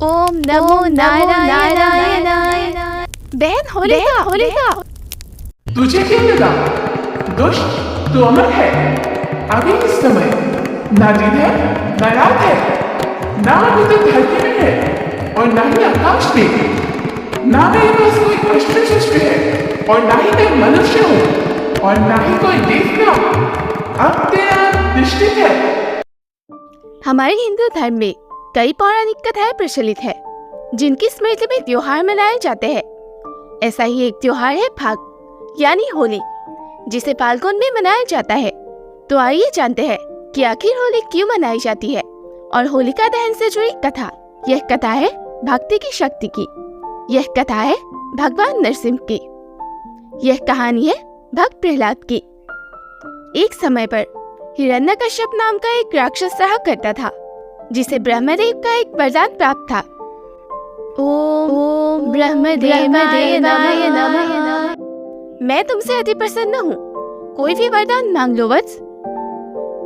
ओम नमो नारायणाय। बहन होलिका, तुझे क्या लगा? दुष्ट तू अमर है। अभी इस समय ना दिन है ना रात है, ना अभी तो धरती में है और ना ही आकाश में। ना मेरे पास कोई अस्त्र शस्त्र है और ना ही मैं मनुष्य हूँ और ना ही कोई देवता। अब तेरा निश्चित है। हमारे हिंदू धर्म में कई पौराणिक कथाएं प्रचलित है जिनकी स्मृति में त्योहार मनाए जाते हैं। ऐसा ही एक त्योहार है फाग यानी होली, जिसे फाल्गुन में मनाया जाता है। तो आइए जानते हैं कि आखिर होली क्यों मनाई जाती है और होलिका दहन से जुड़ी कथा। यह कथा है भक्ति की शक्ति की। यह कथा है भगवान नरसिंह की। यह कहानी है भक्त प्रहलाद की। एक समय पर हिरण्यकश्यप नाम का एक राक्षस रहा करता था, जिसे ब्रह्मदेव का एक वरदान प्राप्त था। ओम ब्रह्मदेवाय नमः। मैं तुमसे अति प्रसन्न हूँ, कोई भी वरदान मांग लो वत्स।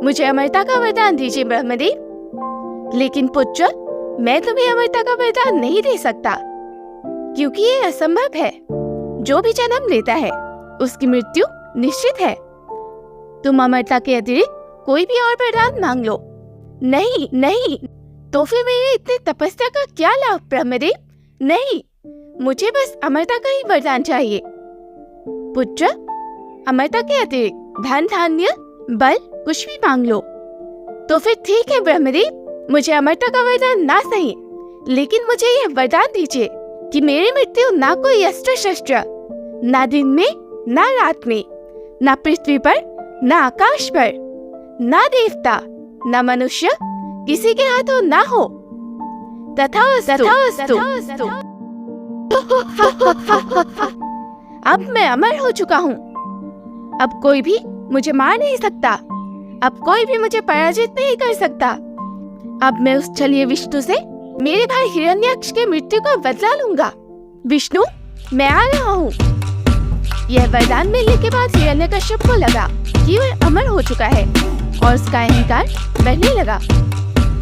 मुझे अमरता का वरदान दीजिए ब्रह्मदेव। लेकिन पुत्र, मैं तुम्हें अमरता का वरदान नहीं दे सकता, क्योंकि ये असंभव है। जो भी जन्म लेता है उसकी मृत्यु निश्चित है। तुम अमरता के अतिरिक्त कोई भी और वरदान मांग लो। नहीं, तो फिर मेरे इतने तपस्या का क्या लाभ ब्रह्मदेव? नहीं, मुझे बस अमरता का ही वरदान चाहिए। पुत्र, अमरता के अतिरिक्त धन धान्य बल कुछ भी मांग लो। तो फिर ठीक है ब्रह्मदेव, मुझे अमरता का वरदान ना सही, लेकिन मुझे यह वरदान दीजिए कि मेरी मृत्यु ना कोई अस्त्र शस्त्र, ना दिन में ना रात में, ना पृथ्वी पर ना आकाश पर, ना देवता ना मनुष्य, किसी के हाथों ना हो। तथास्तु। अब मैं अमर हो चुका हूँ। अब कोई भी मुझे मार नहीं सकता। अब कोई भी मुझे पराजित नहीं कर सकता। अब मैं उस छलिए विष्णु से मेरे भाई हिरण्याक्ष के मृत्यु का बदला लूंगा। विष्णु, मैं आ रहा हूँ। यह वरदान मिलने के बाद हिरण्यकश्यप को लगा कि वह अमर हो चुका है और उसका अहंकार बढ़ने लगा।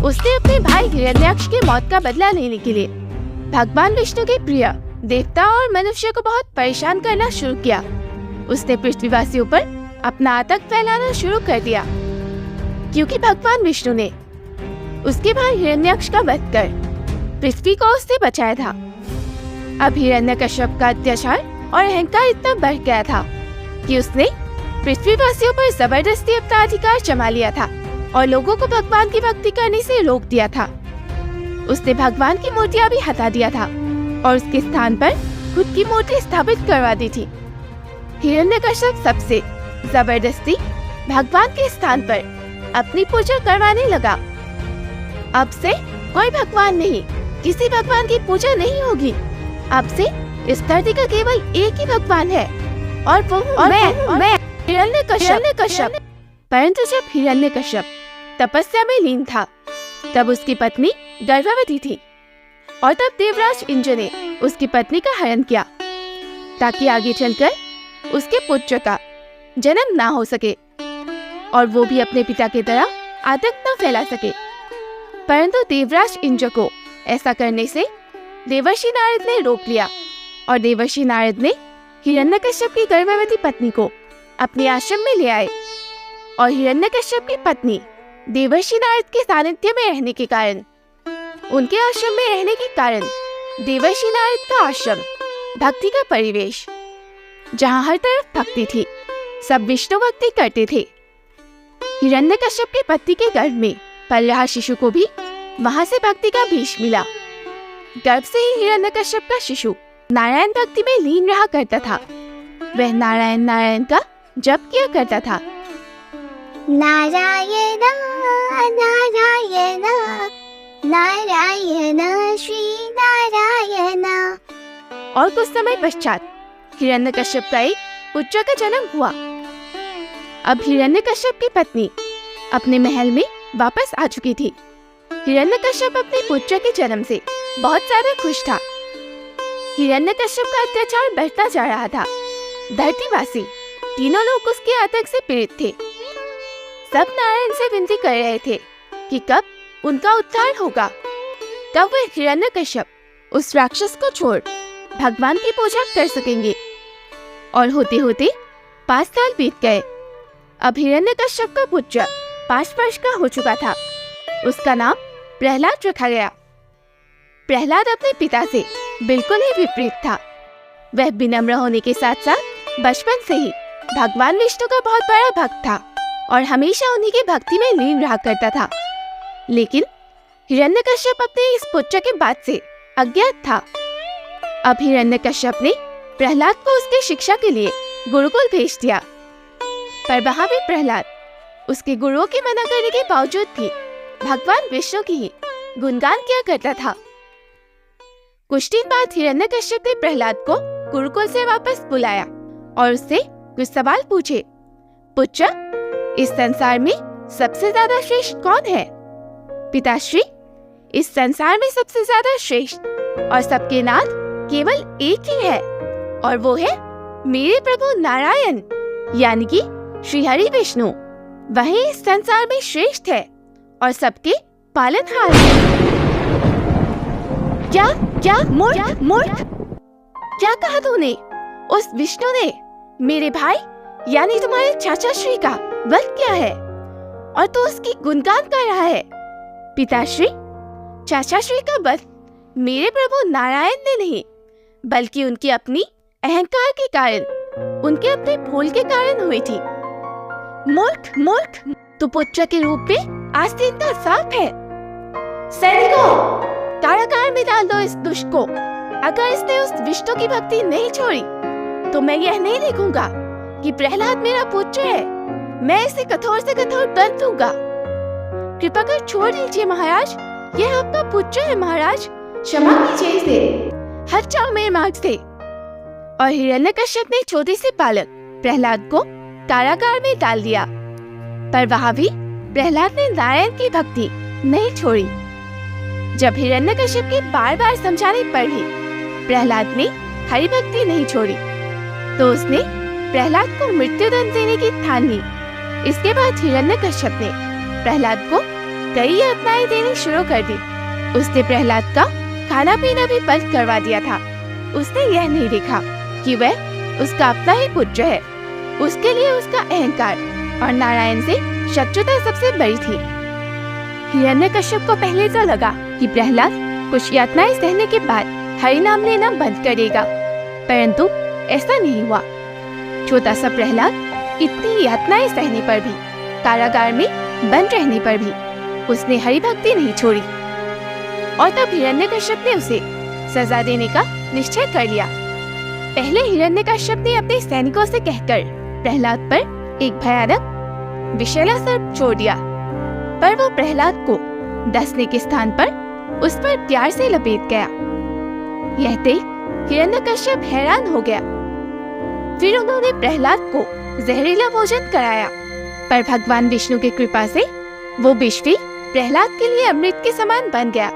उसने अपने भाई हिरण्याक्ष की मौत का बदला लेने के लिए भगवान विष्णु के प्रिय देवता और मनुष्य को बहुत परेशान करना शुरू किया। उसने पृथ्वीवासियों पर अपना आतंक फैलाना शुरू कर दिया, क्योंकि भगवान विष्णु ने उसके भाई हिरण्याक्ष का वध कर पृथ्वी को उससे बचाया था। अब हिरण्यकश्यप का अत्याचार और अहंकार इतना बढ़ गया था कि उसने पृथ्वीवासियों पर जबरदस्ती अपना अधिकार जमा लिया था और लोगों को भगवान की भक्ति करने से रोक दिया था। उसने भगवान की मूर्तियां भी हटा दिया था और उसके स्थान पर खुद की मूर्ति स्थापित करवा दी थी। हिरण्यकश्यप सबसे जबरदस्ती भगवान के स्थान पर अपनी पूजा करवाने लगा। अब से कोई भगवान नहीं, किसी भगवान की पूजा नहीं होगी। अब से इस धरती का केवल एक ही भगवान है और वो हूँ मैं हिरण्यकश्यप। परंतु जब हिरण्यकश्यप तपस्या में लीन था, तब उसकी पत्नी गर्भवती थी और तब देवराज इंद्र ने उसकी पत्नी का हरण किया, ताकि आगे चलकर उसके पुत्र का जन्म ना हो सके और वो भी अपने पिता की तरह आतंक न फैला सके। परंतु देवराज इंद्र को ऐसा करने से देवर्षि नारद ने रोक लिया और देवर्षि नारद ने हिरण्यकश्यप की गर्भवती पत्नी को अपने आश्रम में ले आए और हिरण्यकश्यप की पत्नी देवर्षि नारद के सानिध्य में रहने के कारण, उनके आश्रम में रहने के कारण देवर्षि नारद का आश्रम भक्ति का परिवेश, जहाँ हर तरफ भक्ति थी, सब विष्णु भक्ति करते थे। हिरण्यकश्यप की पत्नी के गर्भ में पल रहा शिशु को भी वहाँ से भक्ति का बीज मिला। गर्भ से ही हिरण्यकश्यप का शिशु नारायण भक्ति में लीन रहा करता था। वह नारायण का जप किया करता था। नारायण नारायण नारायण श्री नारायण। और कुछ समय पश्चात हिरण्यकश्यप का एक पुत्र का जन्म हुआ। अब हिरण्यकश्यप की पत्नी अपने महल में वापस आ चुकी थी। हिरण्यकश्यप अपने पुत्र के जन्म से बहुत ज्यादा खुश था। हिरण्यकश्यप का अत्याचार बढ़ता जा रहा था। धरतीवासी तीनों लोग उसके आतंक से पीड़ित थे। सब नारायण से विनती कर रहे थे कि कब उनका उद्धार होगा। तब वह हिरण्यकश्यप उस राक्षस को छोड़ भगवान की पूजा कर सकेंगे। और होते होते 5 साल बीत गए। अब हिरण्यकश्यप का पुत्र 5 वर्ष का हो चुका था। उसका नाम प्रहलाद रखा गया। प्रहलाद अपने पिता से बिल्कुल ही विपरीत था। वह विनम्र होने के साथ साथ बचपन से ही भगवान विष्णु का बहुत बड़ा भक्त था और हमेशा उन्हीं की भक्ति में लीन रहा करता था। लेकिन हिरण्यकश्यप अपने इस पुत्र के बाद से अज्ञात था। अब हिरण्यकश्यप ने प्रहलाद को उसकी शिक्षा के लिए गुरुकुल भेज दिया, पर वहां भी प्रहलाद उसके गुरुओं के मना करने के बावजूद भी भगवान विष्णु की ही गुणगान किया करता था। कुछ दिन बाद हिरण्यकश्यप ने प्रहलाद को गुरुकुल से वापस बुलाया और उससे कुछ सवाल पूछे। पुत्र, इस संसार में सबसे ज्यादा श्रेष्ठ कौन है? पिताश्री, इस संसार में सबसे ज्यादा श्रेष्ठ और सबके नाथ केवल एक ही है, और वो है मेरे प्रभु नारायण, यानी कि श्री हरि विष्णु। वही इस संसार में श्रेष्ठ है और सबके पालनहार है। क्या क्या मूर्ख, क्या कहा तूने? उस विष्णु ने मेरे भाई यानी तुम्हारे चाचा श्री का वध किया है और तू उसकी गुणगान कर रहा है। पिताश्री, चाचा श्री का वध मेरे प्रभु नारायण ने नहीं, बल्कि उनकी अपनी अहंकार के कारण, उनके अपने भूल के कारण हुई थी। मूर्ख, तू पुत्र के रूप में आस्तीन का सांप है। सैनिकों, कारागार में डाल दो इस दुष्ट को। अगर इसने उस विष्णु की भक्ति नहीं छोड़ी तो मैं यह नहीं देखूंगा कि प्रहलाद मेरा पुत्र है। मैं इसे कठोर से कठोर दंड दूंगा। कृपा कर छोड़ दीजिए महाराज, यह आपका पुत्र है महाराज, क्षमा कीजिए इसे, हट जाओ मेरे मार्ग से। और हिरण्यकश्यप ने छोटे से बालक प्रहलाद को कारागार में डाल दिया, पर वहाँ भी प्रहलाद ने नारायण की भक्ति नहीं छोड़ी। जब हिरण्यकश्यप के बार बार समझाने पर भी प्रहलाद ने हरि भक्ति नहीं छोड़ी, तो उसने प्रहलाद को मृत्युदंड देने की ठान ली। इसके बाद हिरण्यकश्यप ने प्रहलाद को कई यातनाएं देनी शुरू कर दी। उसने प्रहलाद का खाना पीना भी बंद करवा दिया था। उसने यह नहीं देखा कि वह उसका अपना ही पुत्र है। उसके लिए उसका अहंकार और नारायण से शत्रुता सबसे बड़ी थी। हिरण्यकश्यप को पहले तो लगा कि प्रहलाद कुछ यातनाएं सहने के बाद हरि नाम लेना बंद करेगा, परंतु ऐसा नहीं हुआ। छोटा सा प्रहलाद इतनी यातनाएं सहने पर भी, कारागार में बंद रहने पर भी उसने हरि भक्ति नहीं छोड़ी। और तब हिरण्यकश्यप ने उसे सजा देने का निश्चय कर लिया। पहले हिरण्यकश्यप ने अपने सैनिकों से कहकर प्रहलाद पर एक भयानक विषैला सर्प छोड़ दिया, पर वो प्रहलाद को डसने के स्थान पर उस पर प्यार से लपेट गया। यह देख हिरण्यकश्यप हैरान हो गया। फिर उन्होंने प्रहलाद को जहरीला भोजन कराया, पर भगवान विष्णु की कृपा से वो विष भी प्रहलाद के लिए अमृत के समान बन गया।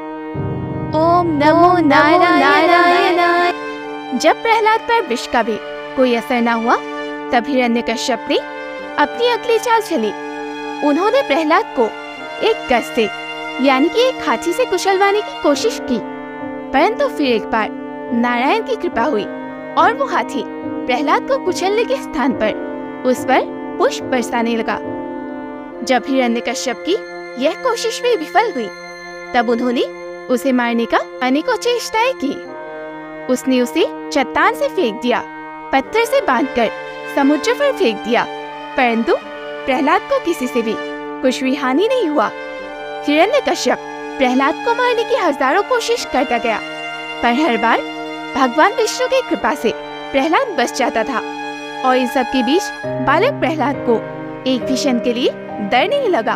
ओम नमो नारायण। जब प्रहलाद पर विष का भी कोई असर न हुआ, तब हिरण्यकश्यप ने अपनी अगली चाल चली। उन्होंने प्रहलाद को एक गज से यानी कि एक हाथी से कुचलवाने की कोशिश की, परंतु फिर एक बार नारायण की कृपा हुई और वो हाथी प्रहलाद को कुचलने के स्थान पर उस पर पुष्प बरसाने लगा। जब हिरण्यकश्यप की यह कोशिश भी विफल हुई, तब उन्होंने उसे मारने का अनेकों चेष्टाएं की। उसने उसे चट्टान से फेंक दिया, पत्थर से बांधकर समुद्र पर फेंक दिया, परंतु प्रहलाद को किसी से भी कुछ भी हानि नहीं हुआ। हिरण्यकश्यप प्रहलाद को मारने की हजारों कोशिश करता गया, पर हर बार भगवान विष्णु की कृपा से प्रहलाद बच जाता था। और इन सब के बीच बालक प्रहलाद को एक भी क्षण के लिए डर नहीं लगा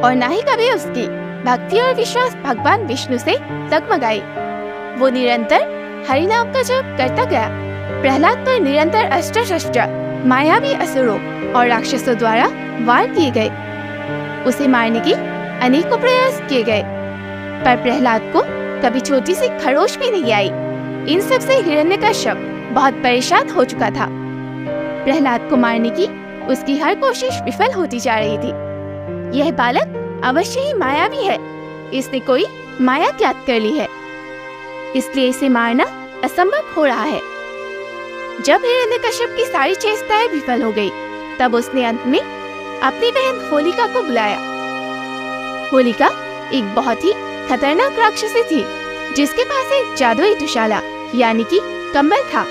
और न ही कभी उसकी भक्ति और विश्वास भगवान विष्णु से डगमगाई। वो निरंतर हरि नाम का जप करता गया। प्रहलाद पर निरंतर अस्त्र शस्त्र मायावी असुरों और राक्षसों द्वारा वार किए गए। उसे मारने की अनेकों प्रयास किए गए, पर प्रहलाद को कभी छोटी सी खरोच भी नहीं आई। इन सब से हिरण्यकश्यप बहुत परेशान हो चुका था। प्रहलाद को मारने की उसकी हर कोशिश विफल होती जा रही थी। यह बालक अवश्य ही मायावी है। इसने कोई माया ज्ञात कर ली है, इसलिए इसे मारना असंभव हो रहा है। जब हिरण्यकश्यप की सारी चेष्टाएं विफल हो गई, तब उसने अंत में अपनी बहन होलिका को बुलाया। होलिका एक बहुत ही खतरनाक राक्षसी थी, जिसके पास एक जादुई दुशाला यानी कि कंबल था,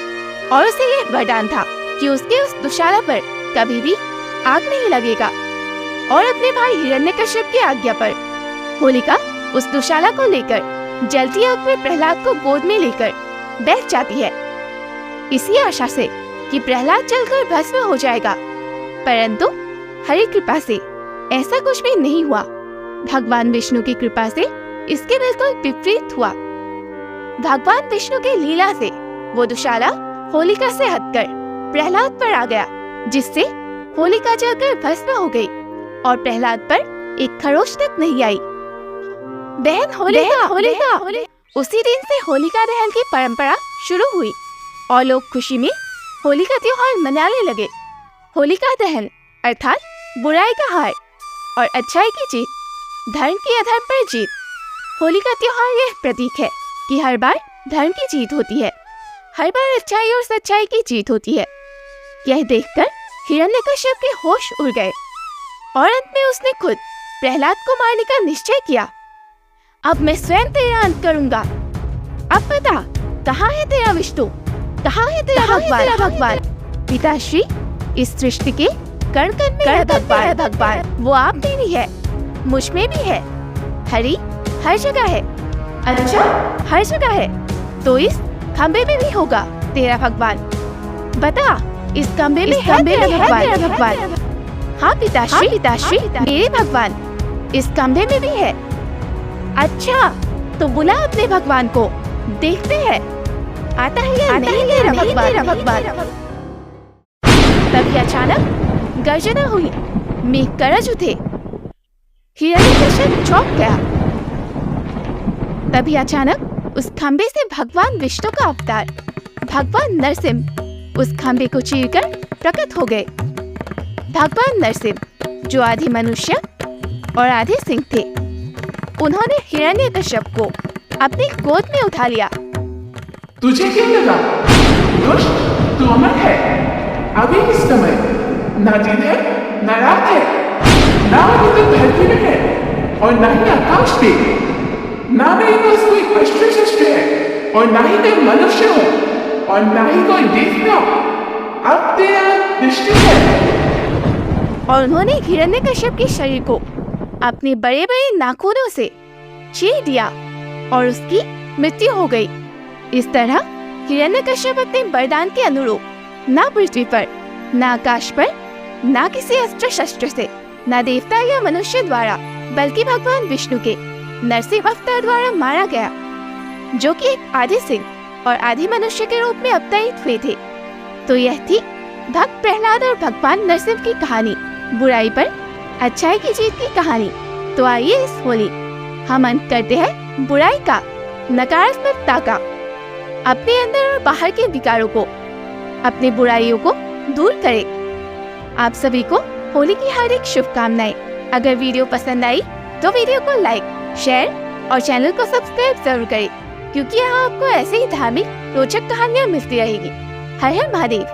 और उसे यह वरदान था कि उसके उस दुशाला पर कभी भी आग नहीं लगेगा। और अपने भाई हिरण्यकश्यप की आज्ञा पर होलिका उस दुशाला को लेकर जलती आग में प्रहलाद को गोद में लेकर बैठ जाती है, इसी आशा से कि प्रहलाद जलकर भस्म हो जाएगा। परंतु हरि कृपा से ऐसा कुछ भी नहीं हुआ। भगवान विष्णु की कृपा से इसके बिल्कुल विपरीत हुआ। भगवान विष्णु की लीला से वो दुशाला होलिका से हटकर प्रहलाद पर आ गया, जिससे होलिका जलकर भस्म हो गई और प्रहलाद पर एक खरोच तक नहीं आई। बहन होलिका। उसी दिन से होलिका दहन की परंपरा शुरू हुई और लोग खुशी में होली का त्योहार मनाने लगे। होलिका दहन अर्थात बुराई का हार और अच्छाई की जीत, धर्म की अधर्म पर जीत। होली का त्योहार यह प्रतीक है कि हर बार धर्म की जीत होती है, हर बार अच्छाई और सच्चाई की जीत होती है। यह देखकर हिरण्यकश्यप के होश उड़ गए और अंत में उसने खुद प्रहलाद को मारने का निश्चय किया। अब मैं स्वयं तेरा अंत करूंगा। अब बता, कहाँ है तेरा विष्णु, कहाँ है तेरा भगवान? पिताश्री, इस सृष्टि के कण कण में है भगवान। वो आप में भी है, मुझ में भी है। हरि हर जगह है। अच्छा, हर जगह है तो इस खंबे में भी होगा तेरा भगवान। बता, इस खंबे में है तेरा भगवान? हाँ पिताश्री, मेरे भगवान इस खंबे में भी है। अच्छा, तो बुला अपने भगवान को, देखते हैं आता है या नहीं तेरा भगवान। तभी अचानक गर्जना हुई, मेघ गरज उठे। हिरण्यकश्यप चौंक गया। तभी अचानक उस खंबे से भगवान विष्णु का अवतार भगवान नरसिंह उस खंबे को चीरकर प्रकट हो गए। भगवान नरसिंह जो आधे मनुष्य और आधे सिंह थे, उन्होंने हिरण्यकश्यप को अपनी गोद में उठा लिया। तुझे क्यों लगा दुष्ट तू अमर है? अभी इस समय ना दिन है ना रात है, ना अभी तो धरती में है और ना ही आकाश पे, ना मेरे पास कोई अस्त्र शस्त्र है और ना ही मैं मनुष्य हूँ और ना ही कोई देवता। अब तेरा दृष्टि है। और उन्होंने हिरण्यकश्यप के शरीर को अपने बड़े बड़े नाखूनों से चीर दिया और उसकी मृत्यु हो गई। इस तरह हिरण्यकश्यप अपने वरदान के अनुरूप ना पृथ्वी पर, ना आकाश पर, ना किसी अस्त्र शस्त्र से, ना देवता या मनुष्य द्वारा, बल्कि भगवान विष्णु के नरसिंह अवतार द्वारा मारा गया, जो कि एक आधे सिंह और आधे मनुष्य के रूप में अवतरित हुए थे। तो यह थी भक्त प्रहलाद और भगवान नरसिंह की कहानी, बुराई पर अच्छाई की जीत की कहानी। तो आइए इस होली हम अंत करते हैं बुराई का, नकारात्मकता का, अपने अंदर और बाहर के विकारों को, अपने बुराइयों को दूर करें। आप सभी को होली की हार्दिक शुभकामनाएं। अगर वीडियो पसंद आई तो वीडियो को लाइक, शेयर और चैनल को सब्सक्राइब जरूर करें, क्योंकि यहाँ आपको ऐसे ही धार्मिक रोचक कहानियाँ मिलती रहेगी। हर हर महादेव।